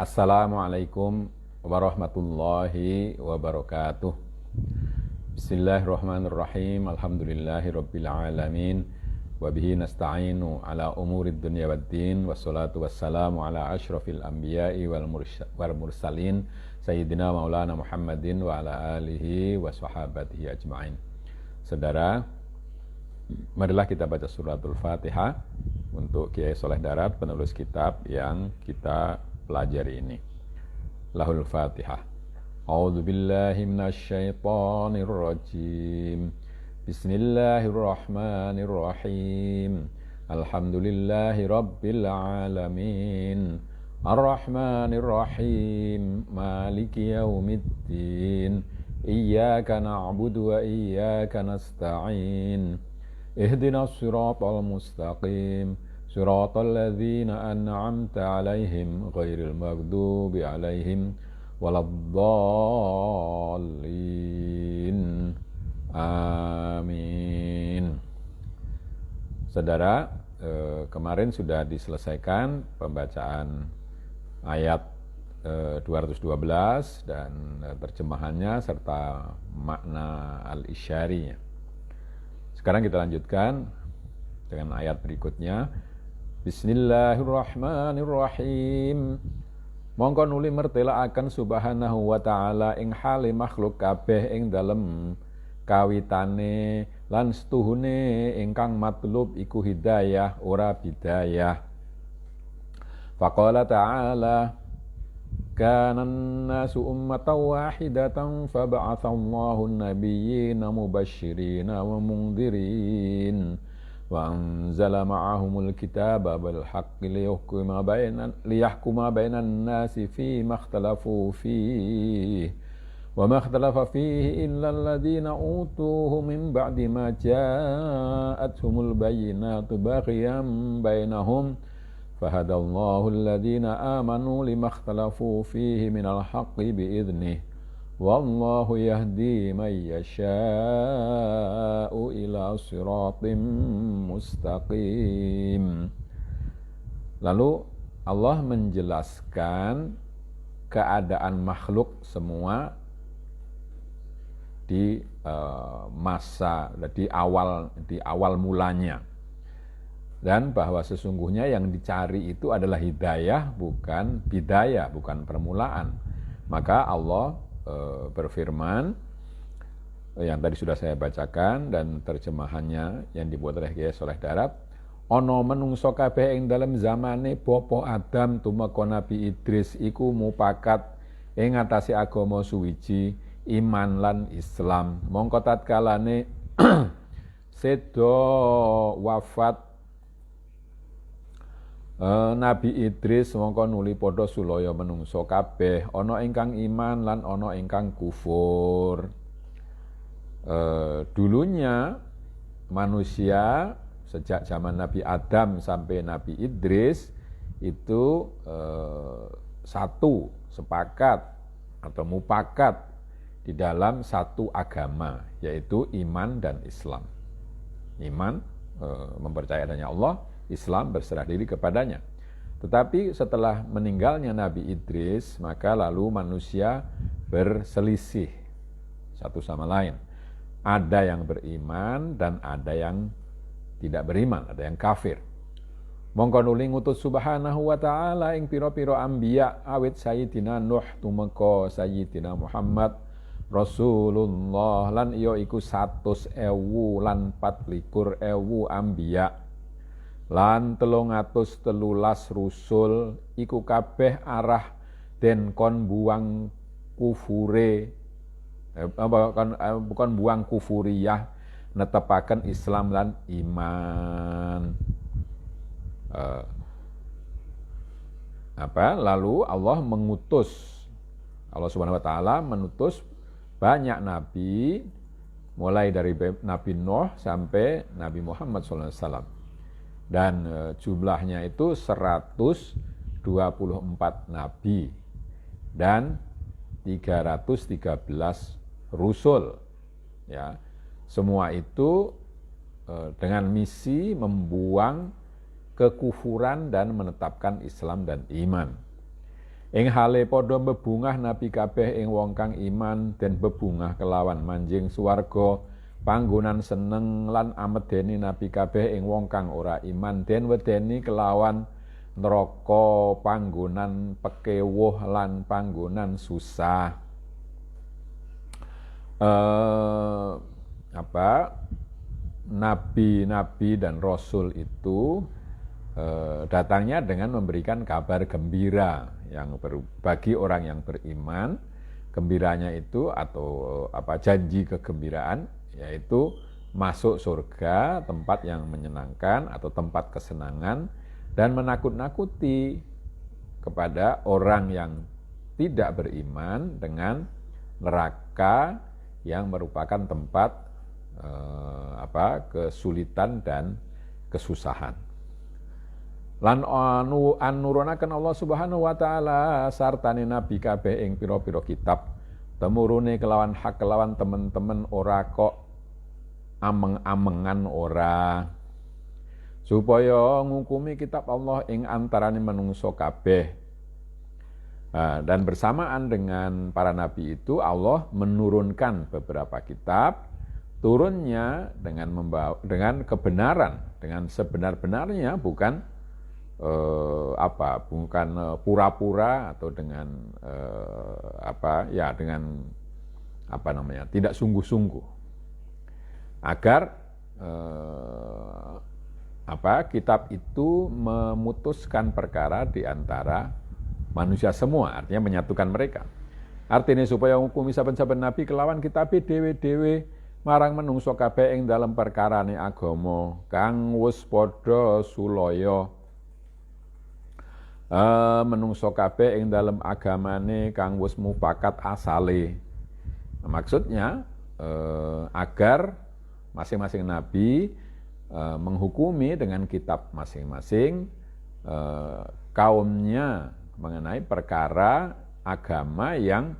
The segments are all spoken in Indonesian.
Assalamualaikum warahmatullahi wabarakatuh. Bismillahirrahmanirrahim. Alhamdulillahirabbil alamin. Wa bihi nasta'inu ala umurid dunya waddin. Wassalatu wassalamu ala asyrafil anbiya'i wal mursalin sayyidina maulana Muhammadin wa ala alihi wa sahabatihi ajma'in. Saudara, marilah kita baca suratul Fatihah untuk Kiai Soleh Darat, penulis kitab yang kita pelajari ini. Lahul Fatihah. A'udzu billahi minasy syaithanir rajim. Bismillahirrahmanirrahim. Alhamdulillahi rabbil alamin. Arrahmanir rahim. Maliki yaumiddin. Iyyaka na'budu wa iyyaka nasta'in. Ihdinas siratal mustaqim. Siratal ladzina an'amta 'alaihim ghairil maghdubi 'alaihim waladdallin. Amin. Saudara, kemarin sudah diselesaikan pembacaan ayat 212 dan terjemahannya serta makna al-isyarinya. Sekarang kita lanjutkan dengan ayat berikutnya. Bismillahirrahmanirrahim. Mongko nuli mertelaaken subhanahu wa ta'ala ing hale makhluk kabeh ing dalem kawitane lan setuhune ingkang matlub iku hidayah ora bidayah. Faqala ta'ala kana an-nasu ummatan wahidatan fab'atsallahu an-nabiyyina mubashshirina wa mundhirin wa anzala ma'ahumul kitaba bil haqqi liyahkuma bainan nasi fima ikhtalafu fihi wa ma ikhtalafa fihi illa alladhina utuhu min ba'di ma ja'atuhumul bayyinatu baghyan bainahum fahadallahu alladhina amanu lima ikhtalafu fihi minal haqqi bi'idhnihi wallahu yahdi man yasha'u ila siratim mustaqim. Lalu Allah menjelaskan keadaan makhluk semua di masa di awal mulanya, dan bahwa sesungguhnya yang dicari itu adalah hidayah bukan bidayah, bukan permulaan. Maka Allah berfirman yang tadi sudah saya bacakan dan terjemahannya yang dibuat oleh Kiai Soleh Darat, ana menungso kabeh ing dalem zamane Bapa Adam tumeka Nabi Idris iku mupakat ing ngatasi agama suwiji, iman lan Islam. Mongko tatkalane sedo wafat Nabi Idris mongko nuli padha sulaya menungso kabeh, ana ingkang iman lan ana ingkang kufur. Dulunya manusia sejak zaman Nabi Adam sampai Nabi Idris itu sepakat atau mupakat di dalam satu agama, yaitu iman dan Islam. Iman mempercayai adanya Allah, Islam berserah diri kepadanya. Tetapi setelah meninggalnya Nabi Idris, maka lalu manusia berselisih satu sama lain. Ada yang beriman dan ada yang tidak beriman, ada yang kafir. Mongko nuli ngutus subhanahu wa ta'ala ing pira-pira anbiya awit Sayyidina Nuh tumeka Sayyidina Muhammad Rasulullah lan iya iku 100.000 lan 24.000 anbiya lan 313 rusul iku kabeh arah den kon buang kufure bukan buang kufuriyah, netepaken Islam lan iman. Lalu Allah Subhanahu wa ta'ala mengutus banyak nabi, mulai dari Nabi Nuh sampai Nabi Muhammad SAW. Dan jumlahnya itu 124 nabi dan 313 rusul. Ya, semua itu dengan misi membuang kekufuran dan menetapkan Islam dan iman. Ing hale padha bebungah nabi kabeh ing wong kang iman den bebungah kelawan manjing swarga panggonan seneng lan amedeni nabi kabeh ing wong kang ora iman den wedeni kelawan neraka panggonan pekewuh lan panggonan susah. Nabi-nabi dan rasul itu datangnya dengan memberikan kabar gembira yang bagi orang yang beriman. Gembiranya itu atau janji kegembiraan yaitu masuk surga, tempat yang menyenangkan atau tempat kesenangan, dan menakut-nakuti kepada orang yang tidak beriman dengan neraka yang merupakan tempat kesulitan dan kesusahan. Lan nurunaken Allah Subhanahu wa taala sartane nabi kabeh ing pira-pira kitab temurune kelawan hak kelawan temen-temen ora kok ameng-amengan ora, supaya ngukumi kitab Allah ing antarane menungso kabeh. Dan bersamaan dengan para nabi itu Allah menurunkan beberapa kitab, turunnya dengan kebenaran, dengan sebenar-benarnya, bukan pura-pura atau dengan tidak sungguh-sungguh, agar kitab itu memutuskan perkara di antara manusia semua, artinya menyatukan mereka. Artinya supaya ngukumi saben-saben nabi kelawan kitabe dewe-dewe marang menungso kabeh ing dalem perkarane agama kang wis padha sulaya. Menungso kabeh ing dalem agamane kang wis mufakat asale. Maksudnya agar masing-masing nabi menghukumi dengan kitab masing-masing kaumnya mengenai perkara agama yang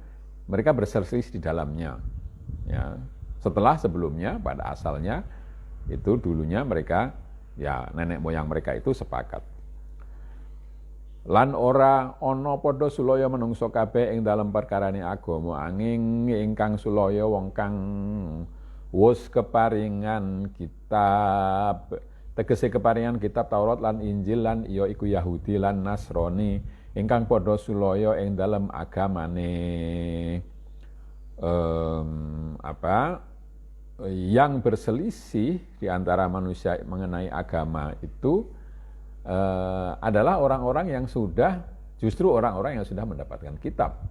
mereka berselisih di dalamnya. Ya, setelah sebelumnya pada asalnya itu dulunya mereka, ya nenek moyang mereka itu sepakat. Lan ora ana padha sulaya menungso kabeh ing dalem perkarane agama angin ingkang sulaya wong kang wis keparingan kitab, tegese keparingan kitab Taurat lan Injil lan iya iku Yahudi lan Nasrani ingkang padha sulaya ing dalem agamane yang berselisih di antara manusia mengenai agama itu adalah orang-orang yang justru orang-orang yang sudah mendapatkan kitab.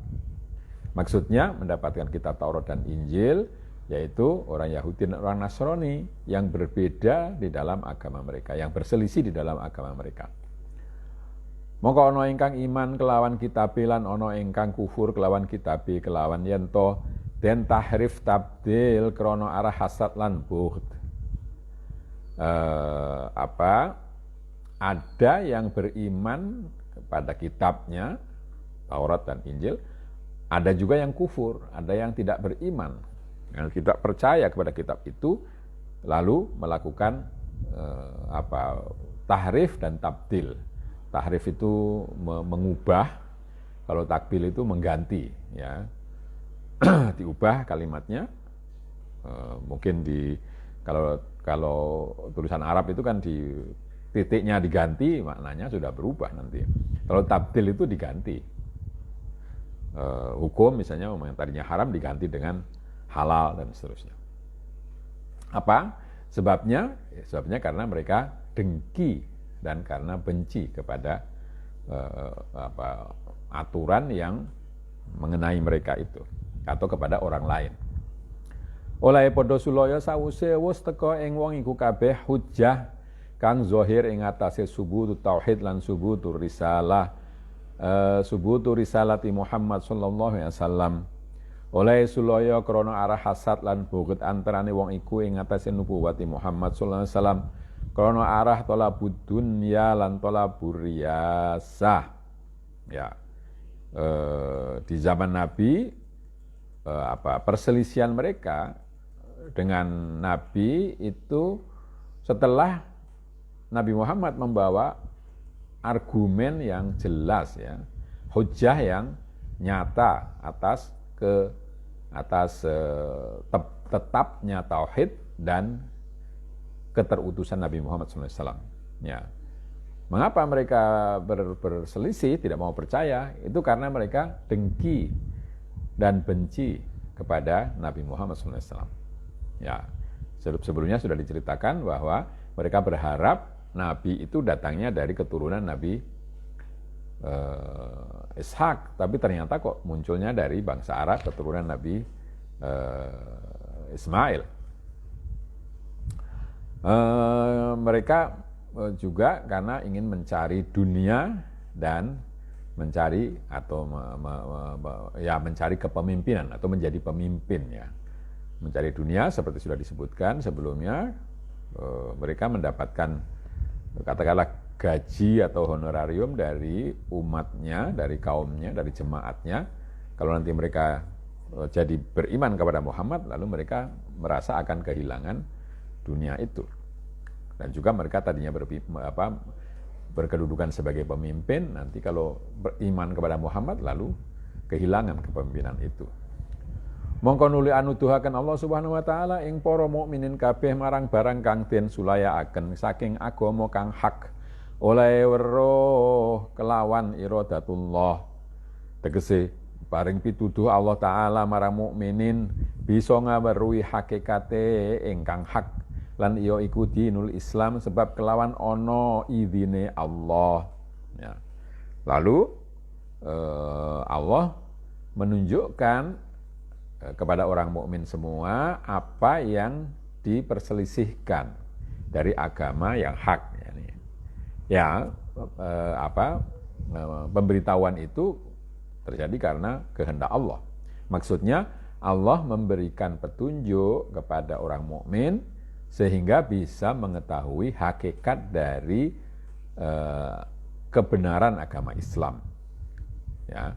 Maksudnya mendapatkan kitab Taurat dan Injil, yaitu orang Yahudi dan orang Nasrani yang berbeda di dalam agama mereka, yang berselisih di dalam agama mereka. Mongko ana ingkang iman kelawan kitabe lan ana ingkang kufur kelawan kitabe kelawan yen to den tahrif tabdil krana arah hasad lan bughd. Ada yang beriman kepada kitabnya Taurat dan Injil, ada juga yang kufur, ada yang tidak beriman, yang tidak percaya kepada kitab itu, lalu melakukan tahrif dan tabdil. Tahrif itu mengubah, kalau takbil itu mengganti, ya. Diubah kalimatnya, mungkin kalau tulisan Arab itu kan titiknya diganti, maknanya sudah berubah nanti. Kalau tabdil itu diganti. Hukum misalnya yang tadinya haram diganti dengan halal dan seterusnya. Apa sebabnya? Sebabnya karena mereka dengki dan karena benci kepada aturan yang mengenai mereka itu atau kepada orang lain. Oleh padha sulaya sawuse wis teka ing wong iku kabeh hujjah kang zahir ing atase subutu tauhid lan subutu risalah, subutu risalati Muhammad sallallahu alaihi wasallam. Oleh sulaya krana arah hasad lan bughd antarane wong iku ing atase nubuwati Muhammad sallallahu alaihi wasallam, krana arah thalabud dunya lan thalabur riyasah. Ya. Di zaman Nabi perselisihan mereka dengan Nabi itu setelah Nabi Muhammad membawa argumen yang jelas, ya, hujjah yang nyata atas tetapnya tauhid dan keterutusan Nabi Muhammad SAW. Ya. Mengapa mereka berselisih, tidak mau percaya? Itu karena mereka dengki dan benci kepada Nabi Muhammad SAW. Ya, sebelumnya sudah diceritakan bahwa mereka berharap Nabi itu datangnya dari keturunan Nabi Ishak, tapi ternyata kok munculnya dari bangsa Arab, keturunan Nabi Ismail. Mereka juga karena ingin mencari dunia dan mencari mencari kepemimpinan atau menjadi pemimpin ya. Mencari dunia seperti sudah disebutkan sebelumnya, mereka mendapatkan katakanlah gaji atau honorarium dari umatnya, dari kaumnya, dari jemaatnya. Kalau nanti mereka jadi beriman kepada Muhammad, lalu mereka merasa akan kehilangan dunia itu. Dan juga mereka tadinya berkedudukan sebagai pemimpin, nanti kalau beriman kepada Muhammad lalu kehilangan kepemimpinan itu. Mongko nuli anuduhaken Allah Subhanahu wa taala ing para mukminin kabeh marang barang kang den sulayakaken saking agama kang hak oleh weruh kelawan iradatullah. Tegese paring pituduh Allah taala marang mukminin bisa ngaweruhi hakikate ingkang hak lan iya iku dinul Islam sebab kelawan ana idine Allah. Ya. Lalu Allah menunjukkan kepada orang mukmin semua apa yang diperselisihkan dari agama yang hak. Pemberitahuan itu terjadi karena kehendak Allah. Maksudnya Allah memberikan petunjuk kepada orang mukmin sehingga bisa mengetahui hakikat dari kebenaran agama Islam, ya,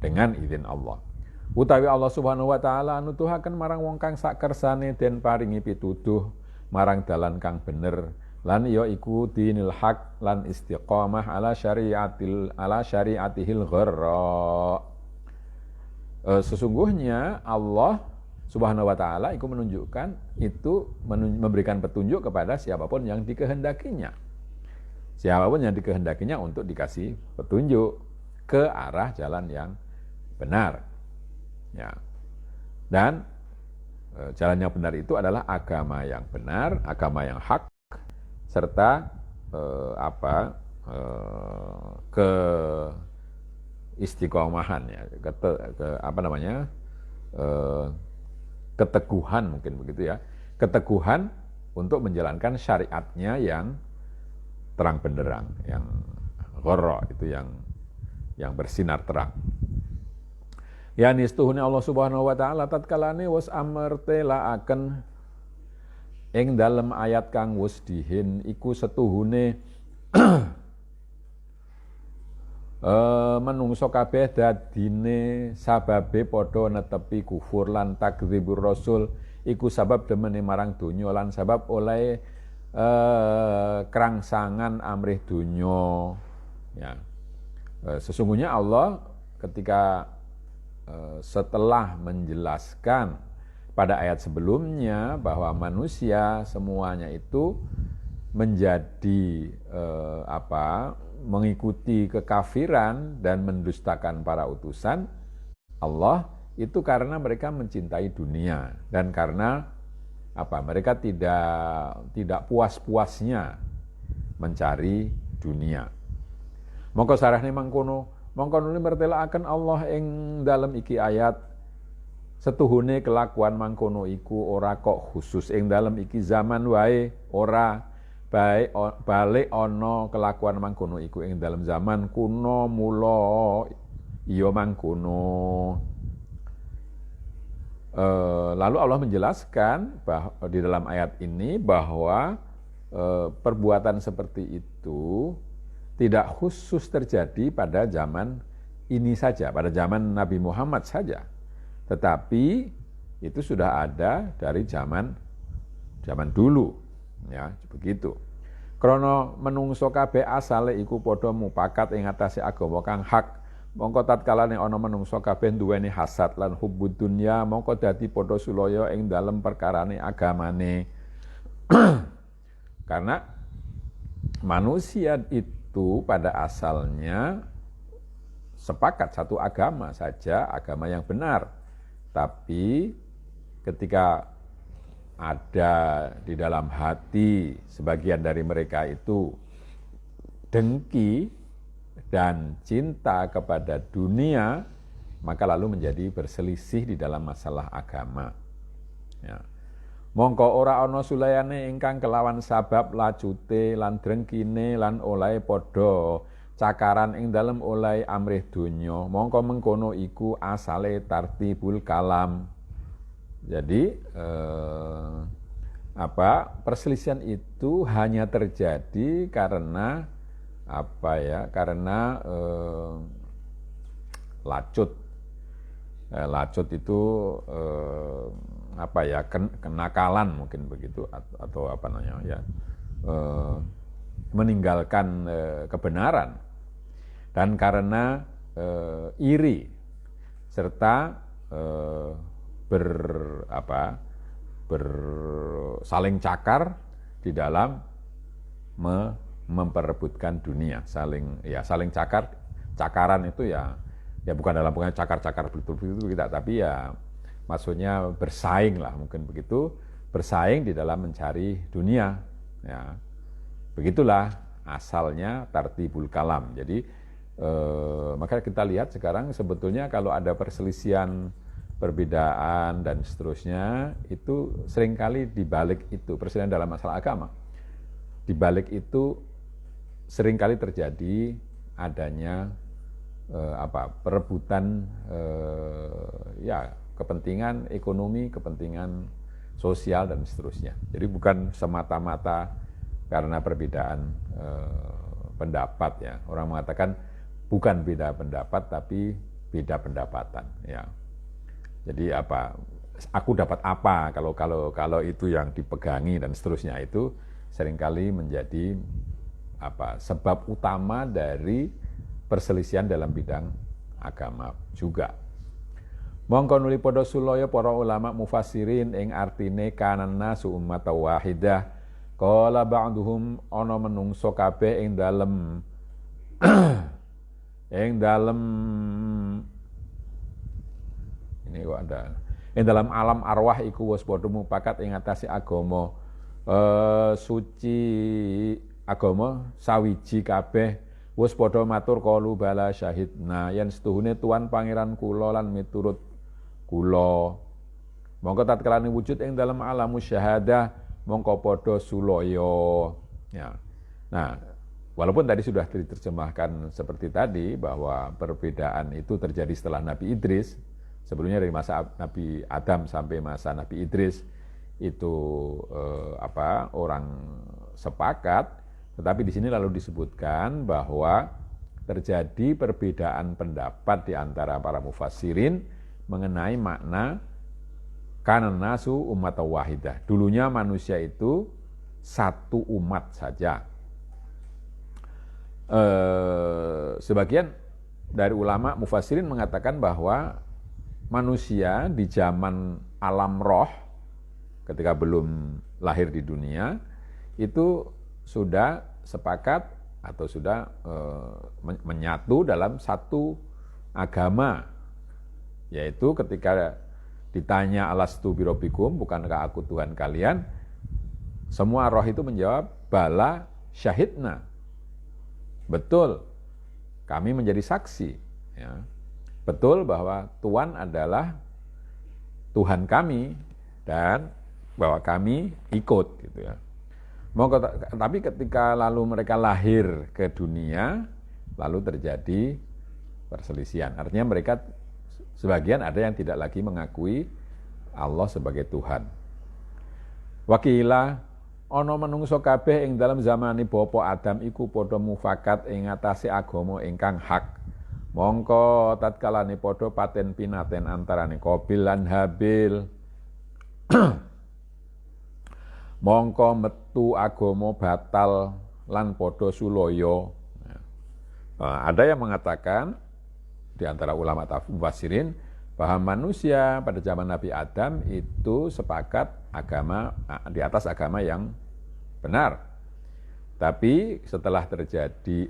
dengan izin Allah. Utawi Allah Subhanahu wa taala nutuhaken marang wong kang sak kersane den paringi pituduh marang dalan kang bener lan ya iku dinil haq lan istiqamah ala syariatihil gharra. Sesungguhnya Allah Subhanahu wa taala itu menunjukkan, memberikan petunjuk kepada siapapun yang dikehendakinya. Siapapun yang dikehendakinya untuk dikasih petunjuk ke arah jalan yang benar. Ya. Dan jalan yang benar itu adalah agama yang benar, agama yang hak, serta istiqomahan ya, keteguhan mungkin begitu ya, keteguhan untuk menjalankan syariatnya yang terang benderang, yang gharra itu yang bersinar terang. Ya nistuhune Allah Subhanahu wa taala tatkalane wis amertelaaken ing dalem ayat kang wis dihin iku setuhune menungso kabeh dadine sababe padha netepi kufur lan takdzibur rasul iku sabab demene marang donya lan sabab oleh krangsangan amrih donya. Ya. Sesungguhnya Allah ketika setelah menjelaskan pada ayat sebelumnya bahwa manusia semuanya itu menjadi mengikuti kekafiran dan mendustakan para utusan Allah itu karena mereka mencintai dunia dan karena mereka tidak puas-puasnya mencari dunia. Mongko sarahne mangkono nuli mertelaaken Allah ing dalem iki ayat setuhune kelakuan mangkono iku ora kok khusus ing dalem iki zaman wae ora balik ana kelakuan mangkono iku ing dalam zaman kuno mula iya mangkono. Lalu Allah menjelaskan bahwa di dalam ayat ini bahwa perbuatan seperti itu tidak khusus terjadi pada zaman ini saja, pada zaman Nabi Muhammad saja, tetapi itu sudah ada dari zaman dulu. Ya, begitu. Krana menungso kabeh asale iku padha mupakat ing atase agama kang hak Mongko tatkalane ana manungsa kabeh duweni hasad lan hubbud dunya, mongko dadi padha sulaya ing dalem perkarane agamane. Karena manusia itu pada asalnya sepakat satu agama saja, agama yang benar. Tapi ketika ada di dalam hati sebagian dari mereka itu dengki dan cinta kepada dunia, maka lalu menjadi berselisih di dalam masalah agama. Ya. Mongko ora ana sulayane ingkang kelawan sabab lacute lan drengkine lan olahe padha cakaran ing dalem olahe amrih donya, mongko mengkono iku asale tartibul kalam. Jadi perselisihan itu hanya terjadi karena karena lacut. Lacut itu kenakalan mungkin begitu, atau meninggalkan kebenaran, dan karena iri serta saling cakar di dalam memperebutkan dunia, saling cakaran itu ya bukan dalam bukan cakar-cakar betul-betul kita, tapi ya maksudnya bersaing lah, mungkin begitu, bersaing di dalam mencari dunia, ya begitulah asalnya tartibul kalam. Jadi maka kita lihat sekarang sebetulnya kalau ada perselisihan, perbedaan dan seterusnya, itu seringkali dibalik itu perselisihan dalam masalah agama, dibalik itu seringkali terjadi adanya perebutan kepentingan ekonomi, kepentingan sosial dan seterusnya. Jadi bukan semata-mata karena perbedaan pendapat, ya. Orang mengatakan bukan beda pendapat tapi beda pendapatan, ya. Jadi aku dapat apa kalau itu yang dipegangi dan seterusnya, itu seringkali menjadi sebab utama dari perselisihan dalam bidang agama juga. Mongko nuli padha sulaya para ulama mufassirin ing artine kanan nasu ummata wahidah. Qala ba'duhum ana menungso kabeh ing dalem ini kok ada ing dalam alam arwah iku wis padha mupakat ing atase agama suci, agama sawiji kabeh wis padha matur qalu bala syahidna yen setuhune tuan pangeran kula lan miturut kula. Mongko tatkalane wujud ing dalam alam syahadah mongko padha sulaya, ya. Nah, walaupun tadi sudah diterjemahkan seperti tadi bahwa perbedaan itu terjadi setelah Nabi Idris, sebelumnya dari masa Nabi Adam sampai masa Nabi Idris itu orang sepakat, tetapi di sini lalu disebutkan bahwa terjadi perbedaan pendapat di antara para mufassirin mengenai makna kanan nasu umat wahidah. Dulunya manusia itu satu umat saja. Sebagian dari ulama mufassirin mengatakan bahwa manusia di zaman alam roh, ketika belum lahir di dunia, itu sudah sepakat atau sudah menyatu dalam satu agama, yaitu ketika ditanya alastu birabbikum, bukankah aku Tuhan kalian, semua roh itu menjawab bala syahidna, betul, kami menjadi saksi, ya. Betul bahwa Tuhan adalah Tuhan kami dan bahwa kami ikut, gitu ya. Tapi ketika lalu mereka lahir ke dunia, lalu terjadi perselisihan. Artinya mereka sebagian ada yang tidak lagi mengakui Allah sebagai Tuhan. Wakila ana manungsa kabeh ing dalam zamane Bapa Adam iku padha mufakat ing atase agama ingkang hak. Mongko tatkalane padha paten pinaten antarane Qabil lan Habil. Mongko metu agama batal lan padha sulaya. Ada yang mengatakan di antara ulama mufassirin bahwa manusia pada zaman Nabi Adam itu sepakat agama di atas agama yang benar. Tapi setelah terjadi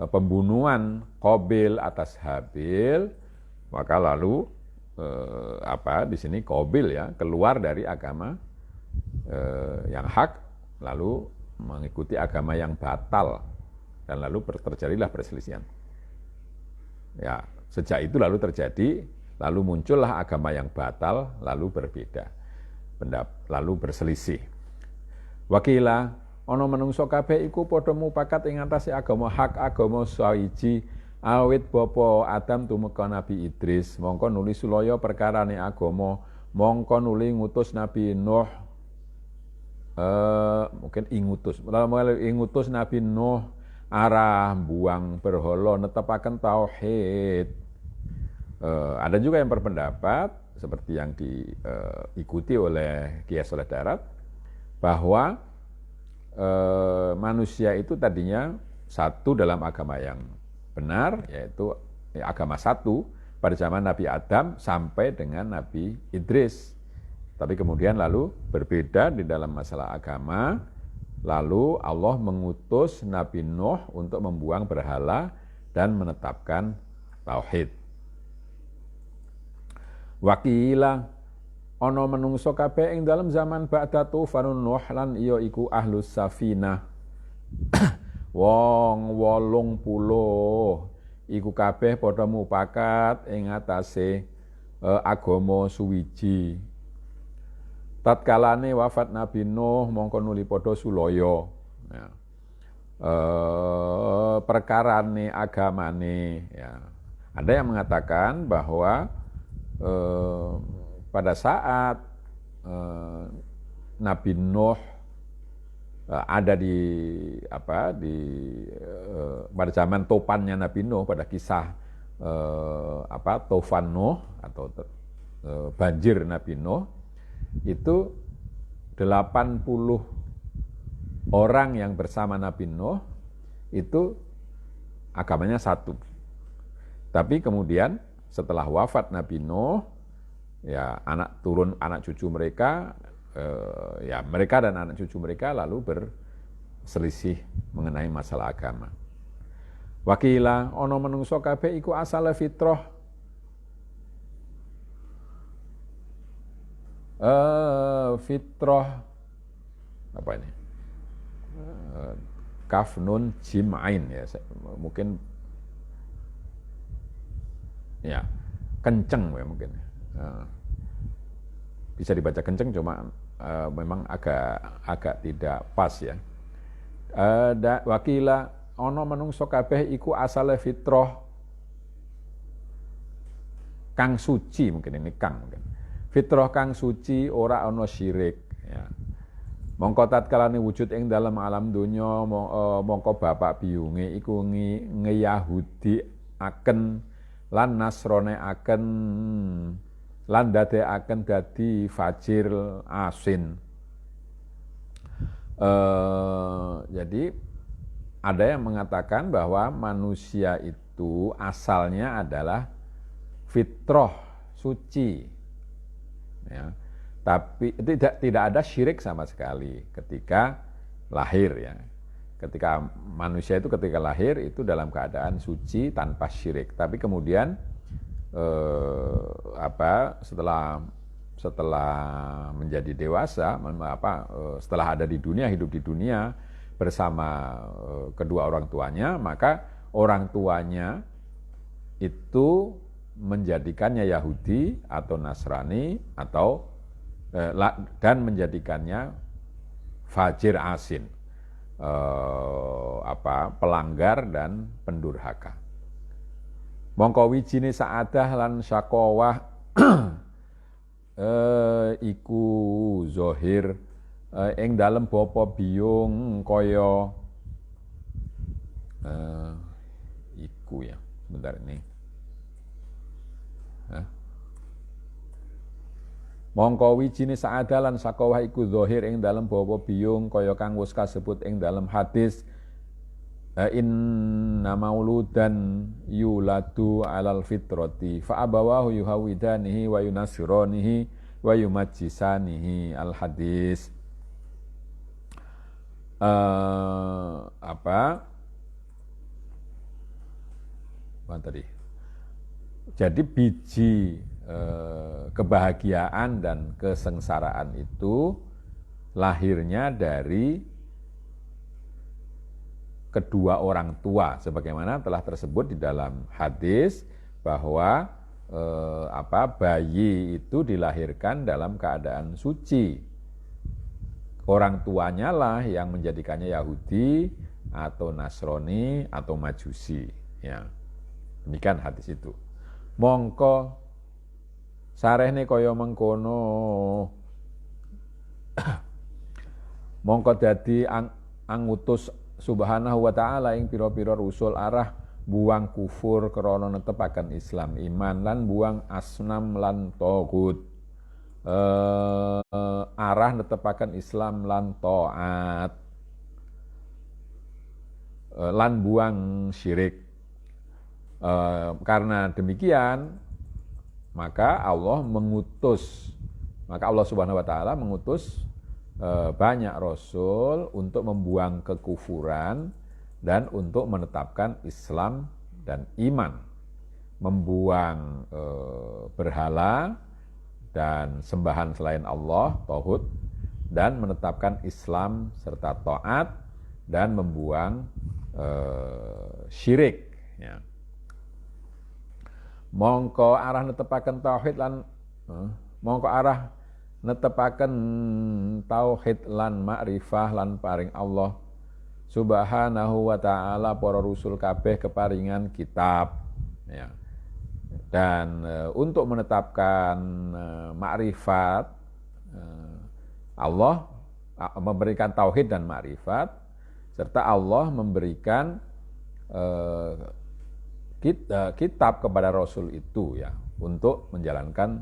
pembunuhan Qabil atas Habil, maka lalu di sini Qabil ya keluar dari agama yang hak, lalu mengikuti agama yang batal, dan lalu terjadilah perselisihan. Ya, sejak itu lalu muncullah agama yang batal, lalu berbeda, lalu berselisih. Wakila ana menungso kabeh iku padha mupakat ing atase agama hak, agama sawiji awit bapa Adam tumeka Nabi Idris, mongko nuli sulaya perkarane agama, mongko nuli ngutus Nabi Nuh, mungkin ingutus Nabi Nuh arah buang berhala netepaken tauhid. Ada juga yang berpendapat seperti yang diikuti oleh Kiai Saleh Darat bahwa manusia itu tadinya satu dalam agama yang benar, yaitu agama satu pada zaman Nabi Adam sampai dengan Nabi Idris. Tapi kemudian lalu berbeda di dalam masalah agama, lalu Allah mengutus Nabi Nuh untuk membuang berhala dan menetapkan tauhid. Wakila ana menungso kabeh ing dalam zaman ba'da tufanun Nuh lan iya iku ahlus safinah. Wong 80 iku kabeh padha mupakat ing atase agama suwiji. Tatkalane wafat Nabi Nuh mongko nuli padha sulaya. Ya. Perkarane agamane ya. Ada yang mengatakan bahwa pada saat Nabi Nuh ada pada zaman topannya Nabi Nuh, pada kisah tofan Nuh atau banjir Nabi Nuh, itu 80 orang yang bersama Nabi Nuh itu agamanya satu. Tapi kemudian setelah wafat Nabi Nuh, ya anak cucu mereka, mereka dan anak cucu mereka lalu berselisih mengenai masalah agama. Wakila ono menungso kabeh iku asale fitrah. Fitrah apa ini? Kaf nun jim ain ya, mungkin ya kenceng ya mungkin. Bisa dibaca kenceng, cuma memang agak tidak pas ya. Wakila ono menungso kabeh iku asale fitrah kang suci, mungkin ini kang mungkin. Fitrah kang suci ora ana syirik ya. Mongko tatkalane wujud ing dalam alam donya mongko bapak biyunge iku ngeyahudi aken lan nasrone aken lan dadekaken dadi fajir asin. Jadi ada yang mengatakan bahwa manusia itu asalnya adalah fitrah suci. Ya, tapi tidak ada syirik sama sekali ketika lahir ya. Ketika manusia itu ketika lahir itu dalam keadaan suci tanpa syirik. Tapi kemudian setelah menjadi dewasa, setelah ada di dunia, hidup di dunia bersama kedua orang tuanya, maka orang tuanya itu menjadikannya Yahudi atau Nasrani dan menjadikannya fajir asin, pelanggar dan pendurhaka. Mongko wijine saadah lan syakowah iku zohir ing dalem bapa biyung kaya iku ya. Sebentar ini. Mongko wijine saadalan sakowah iku zahir ing dalem bapa biyung kaya kang wis kasebut ing dalem hadis inna mauludan yuladu alal fitrati fa abawahu yuhawidanihi wa yunasironihi wa yumajjisanihi al hadis. Apa tadi? Jadi biji kebahagiaan dan kesengsaraan itu lahirnya dari kedua orang tua, sebagaimana telah tersebut di dalam hadis bahwa bayi itu dilahirkan dalam keadaan suci. Orang tuanya lah yang menjadikannya Yahudi atau Nasrani atau Majusi. Ya, demikian hadis itu. Mongko sarehne kaya mengkono, mongko dadi angutus Subhanahu wa ta'ala ing pira-pira rusul arah buang kufur krana netepaken Islam iman lan buang asnam lan tagut, arah netepaken Islam lan taat, lan buang syirik. Karena demikian maka Allah Subhanahu wa ta'ala mengutus banyak rasul untuk membuang kekufuran dan untuk menetapkan Islam dan iman, membuang berhala dan sembahan selain Allah, tauhid, dan menetapkan Islam serta taat dan membuang syirik. Ya. Mongko arah netepaken tauhid lan netepaken tauhid lan makrifah lan paring Allah Subhanahu wa ta'ala para rusul kabeh keparingan kitab. Ya. Dan untuk menetapkan makrifat, Allah memberikan tauhid dan makrifat, serta Allah memberikan kitab kepada rasul itu ya untuk menjalankan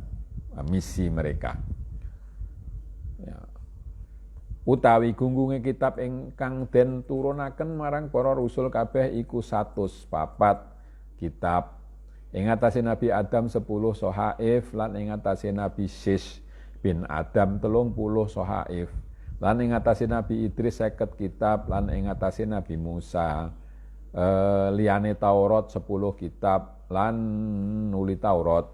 misi mereka. Ya. Utawi gunggunge kitab ingkang den turunaken marang para rasul kabeh iku 104 kitab. Ing atase Nabi Adam 10 sohaif lan ing atase Nabi Sis bin Adam 30 sohaif. Lan ing atase Nabi Idris 50 kitab lan ing atase Nabi Musa liyane Taurat 10 kitab lan nuli Taurat.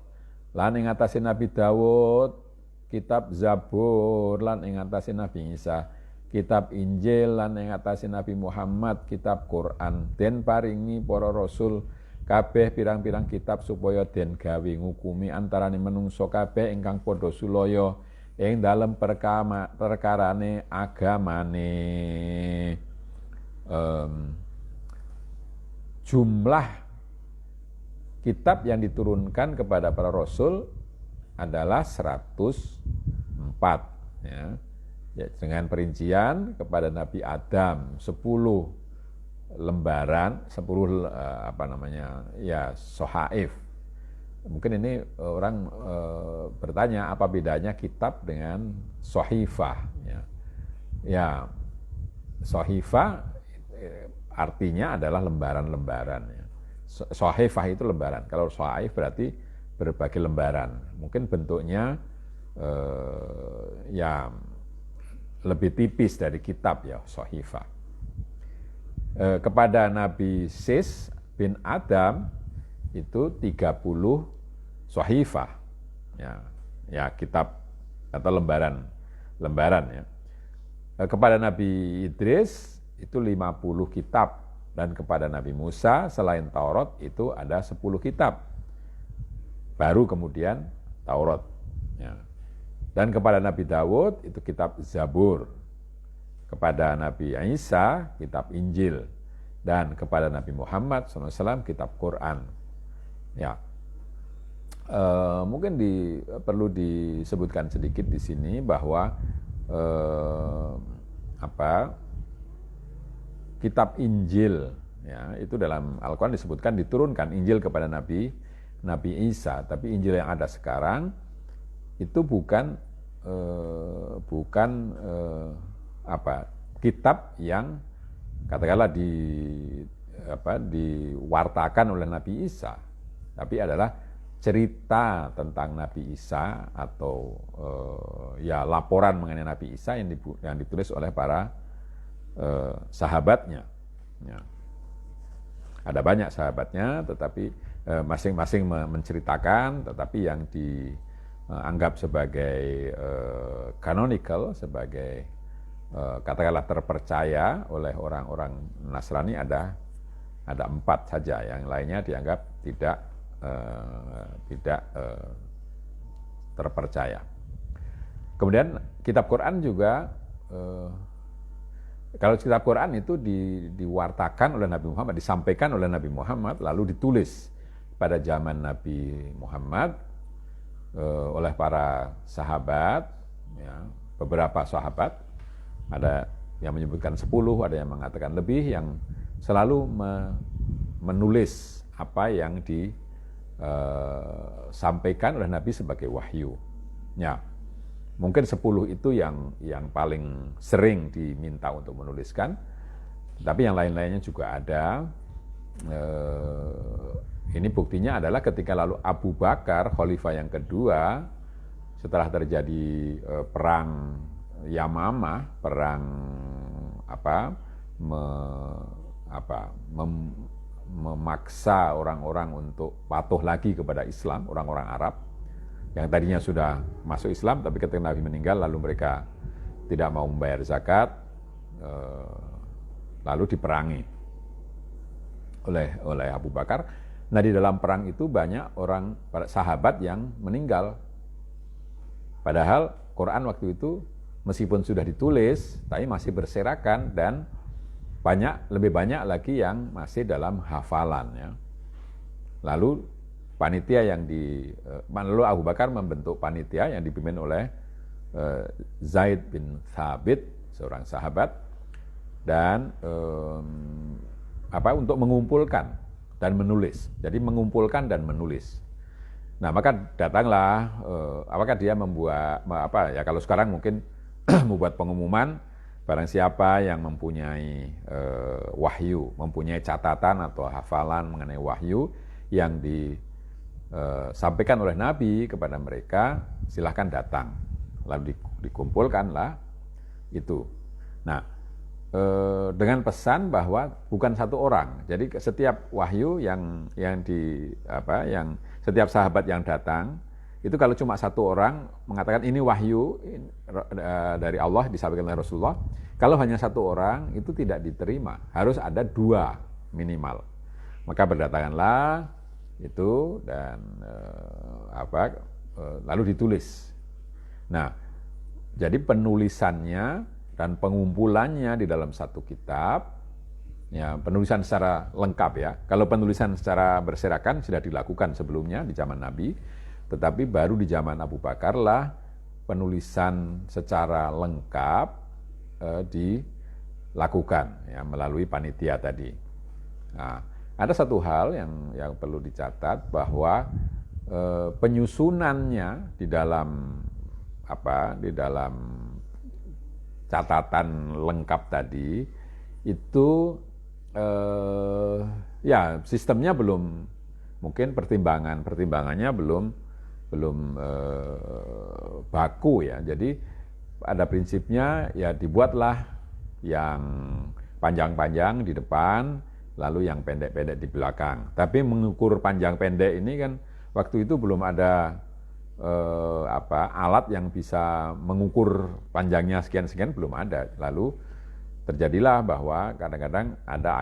Lan ing atase Nabi Dawud kitab Zabur lan ing atase Nabi Isa kitab Injil lan ing atase Nabi Muhammad kitab Quran. Den paringi para rasul kabeh pirang-pirang kitab supaya den gawe ngukumi antarane menungso kabeh ingkang padha sulaya ing dalem perkarane agamane. Jumlah kitab yang diturunkan kepada para rasul adalah 104 ya. Dengan perincian kepada Nabi Adam 10 lembaran, 10 sohaif. Mungkin ini orang bertanya apa bedanya kitab dengan sohifah ya. Ya, sohifah artinya adalah lembaran-lembaran ya. Sohifah itu lembaran. Kalau sohaif berarti berbagai lembaran. Mungkin bentuknya ya lebih tipis dari kitab ya, sohifah. Kepada Nabi Sis bin Adam itu 30 sohifah. Ya kitab atau lembaran ya. Kepada Nabi Idris itu 50 kitab dan kepada Nabi Musa selain Taurat itu ada 10 kitab. Baru kemudian Taurat. Ya. Dan kepada Nabi Dawud itu kitab Zabur. Kepada Nabi Isa kitab Injil. Dan kepada Nabi Muhammad SAW kitab Quran. Ya. Mungkin perlu disebutkan sedikit di sini bahwa kitab Injil ya, itu dalam Al-Quran disebutkan diturunkan Injil kepada Nabi Isa, tapi Injil yang ada sekarang itu bukan kitab yang katakanlah diwartakan oleh Nabi Isa, tapi adalah cerita tentang Nabi Isa atau ya laporan mengenai Nabi Isa yang ditulis oleh para sahabatnya. Ya. Ada banyak sahabatnya, tetapi masing-masing menceritakan, tetapi yang dianggap sebagai canonical, sebagai katakanlah terpercaya oleh orang-orang Nasrani ada 4 saja, yang lainnya dianggap tidak terpercaya. Kemudian kitab Quran juga, kalau kitab Quran itu diwartakan oleh Nabi Muhammad, disampaikan oleh Nabi Muhammad, lalu ditulis pada zaman Nabi Muhammad oleh para sahabat, ya, beberapa sahabat. Ada yang menyebutkan 10, ada yang mengatakan lebih, yang selalu menulis apa yang disampaikan oleh Nabi sebagai wahyu. Ya, mungkin 10 itu yang paling sering diminta untuk menuliskan, tapi yang lain-lainnya juga ada. Ini buktinya adalah ketika lalu Abu Bakar, khalifah yang kedua, setelah terjadi perang Yamamah, perang memaksa orang-orang untuk patuh lagi kepada Islam, orang-orang Arab yang tadinya sudah masuk Islam, tapi ketika Nabi meninggal lalu mereka tidak mau membayar zakat, lalu diperangi oleh Abu Bakar. Nah, di dalam perang itu banyak para sahabat yang meninggal. Padahal Quran waktu itu meskipun sudah ditulis, tapi masih berserakan, dan lebih banyak lagi yang masih dalam hafalan. Ya. Lalu panitia lalu Abu Bakar membentuk panitia yang dipimpin oleh Zaid bin Thabit, seorang sahabat, dan untuk mengumpulkan dan menulis. Jadi mengumpulkan dan menulis. Nah, maka datanglah, apakah dia membuat kalau sekarang mungkin membuat pengumuman, barang siapa yang mempunyai wahyu, mempunyai catatan atau hafalan mengenai wahyu yang disampaikan oleh Nabi kepada mereka, silahkan datang. Lalu dikumpulkanlah itu. Nah, dengan pesan bahwa bukan satu orang. Jadi setiap wahyu yang setiap sahabat yang datang, itu kalau cuma satu orang mengatakan ini wahyu dari Allah disampaikan oleh Rasulullah, kalau hanya satu orang itu tidak diterima, harus ada 2 minimal. Maka berdatanganlah itu dan lalu ditulis. Nah, jadi penulisannya dan pengumpulannya di dalam satu kitab, ya, penulisan secara lengkap ya. Kalau penulisan secara berserakan sudah dilakukan sebelumnya di zaman Nabi, tetapi baru di zaman Abu Bakar lah penulisan secara lengkap dilakukan ya, melalui panitia tadi. Nah, ada satu hal yang perlu dicatat bahwa penyusunannya di dalam catatan lengkap tadi itu ya sistemnya belum, mungkin pertimbangannya belum baku ya. Jadi ada prinsipnya ya, dibuatlah yang panjang-panjang di depan, lalu yang pendek-pendek di belakang. Tapi mengukur panjang pendek ini kan waktu itu belum ada alat yang bisa mengukur panjangnya sekian-sekian, belum ada. Lalu terjadilah bahwa kadang-kadang ada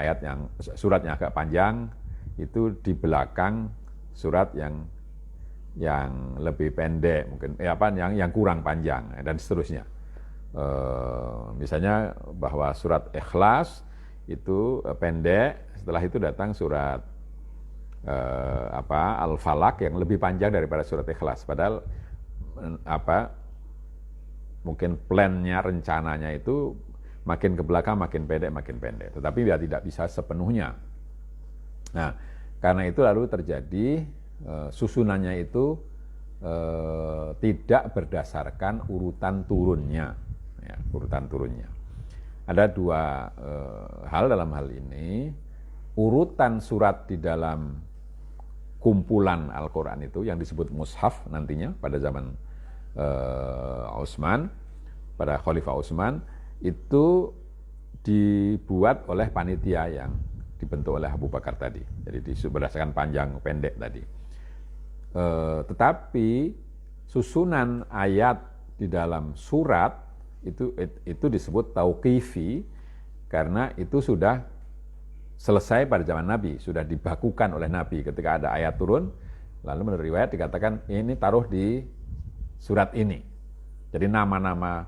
surat yang agak panjang itu di belakang surat yang lebih pendek, mungkin yang kurang panjang dan seterusnya. Misalnya bahwa surat Ikhlas itu pendek, setelah itu datang surat Al-Falaq yang lebih panjang daripada surat Ikhlas. Padahal mungkin plannya, rencananya itu makin ke belakang makin pendek. Tetapi ya tidak bisa sepenuhnya. Nah, karena itu lalu terjadi susunannya itu tidak berdasarkan urutan turunnya. Ya, urutan turunnya. Ada 2 hal dalam hal ini. urutan surat di dalam kumpulan Al-Quran itu yang disebut mushaf nantinya pada zaman Utsman, pada Khalifah Utsman, itu dibuat oleh panitia yang dibentuk oleh Abu Bakar tadi. Jadi berdasarkan panjang pendek tadi. Tetapi susunan ayat di dalam surat itu disebut tauqifi karena itu sudah selesai pada zaman Nabi, sudah dibakukan oleh Nabi ketika ada ayat turun, lalu menurut riwayat dikatakan ini taruh di surat ini. Jadi nama-nama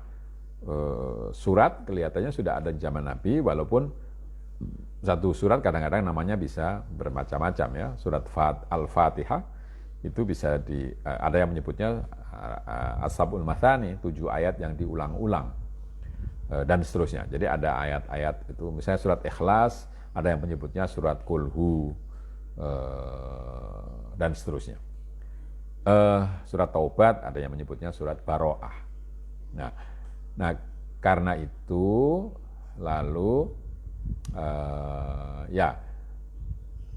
surat kelihatannya sudah ada di zaman Nabi, walaupun satu surat kadang-kadang namanya bisa bermacam-macam ya. Surat Al-Fatihah itu bisa ada yang menyebutnya As-Sab'ul Mathani, 7 ayat yang diulang-ulang dan seterusnya. Jadi ada ayat-ayat itu, misalnya surat Ikhlas, ada yang menyebutnya surat Kulhu dan seterusnya. Surat Taubat ada yang menyebutnya surat Baro'ah. Nah karena itu lalu ya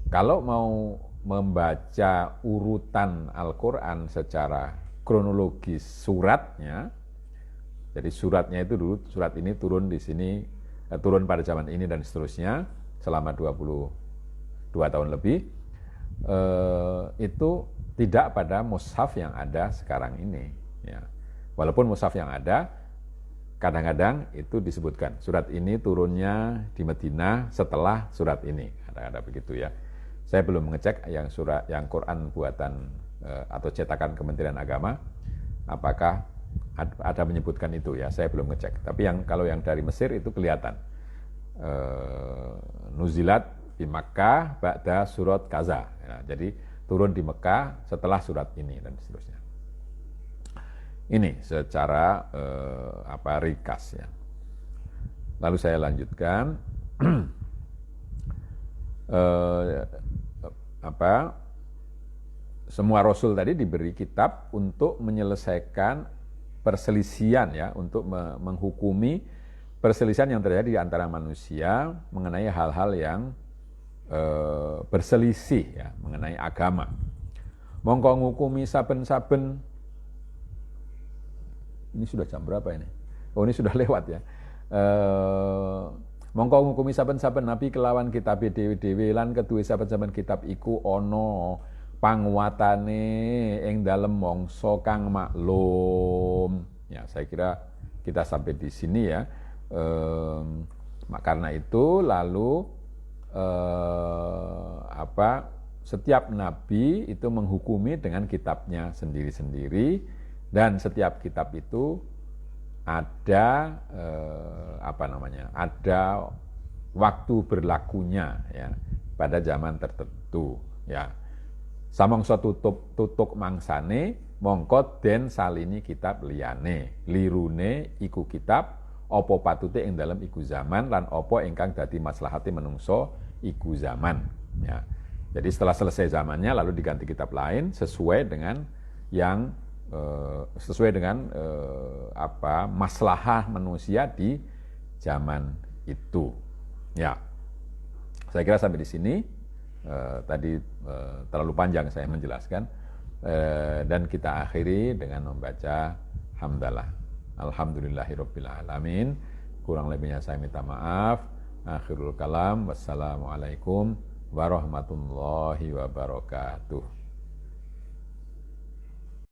kalau mau membaca urutan Al-Quran secara kronologis suratnya, jadi suratnya itu dulu, surat ini turun di sini, turun pada zaman ini dan seterusnya selama 22 tahun lebih, itu tidak pada mushaf yang ada sekarang ini ya. Walaupun mushaf yang ada kadang-kadang itu disebutkan surat ini turunnya di Madinah setelah surat ini, ada begitu ya. Saya belum mengecek yang Quran buatan atau cetakan Kementerian Agama apakah ada menyebutkan itu ya, saya belum ngecek. Tapi kalau yang dari Mesir itu kelihatan nuzilat di Makkah ba'da surat kaza ya, jadi turun di Mekah setelah surat ini dan seterusnya. Ini secara ringkas ya. Lalu saya lanjutkan semua rasul tadi diberi kitab untuk menyelesaikan perselisihan ya, untuk menghukumi perselisihan yang terjadi di antara manusia mengenai hal-hal yang berselisih ya, mengenai agama. Mongko ngukumi saben-saben, ini sudah jam berapa ini? Oh, ini sudah lewat ya. Mongko ngukumi saben-saben nabi kelawan kitab dhewe-dhewe lan keduwe saben-saben kitab iku ana panguwatane ing dalem mangsa kang maklum. Ya, saya kira kita sampai di sini ya. Karena itu lalu setiap nabi itu menghukumi dengan kitabnya sendiri-sendiri, dan setiap kitab itu ada ada waktu berlakunya ya pada zaman tertentu ya. Samangsa tutuk mangsane mongko den salini kitab liyane, lirune iku kitab apa patute ing dalem iku zaman lan apa ingkang dadi maslahate menungso iku zaman ya. Jadi setelah selesai zamannya lalu diganti kitab lain sesuai dengan yang maslahah manusia di zaman itu. Ya, saya kira sampai di sini. Tadi terlalu panjang saya menjelaskan, dan kita akhiri dengan membaca hamdalah. Alhamdulillahirabbil alamin. Kurang lebihnya saya minta maaf. Akhirul kalam. Wassalamualaikum warahmatullahi wabarakatuh.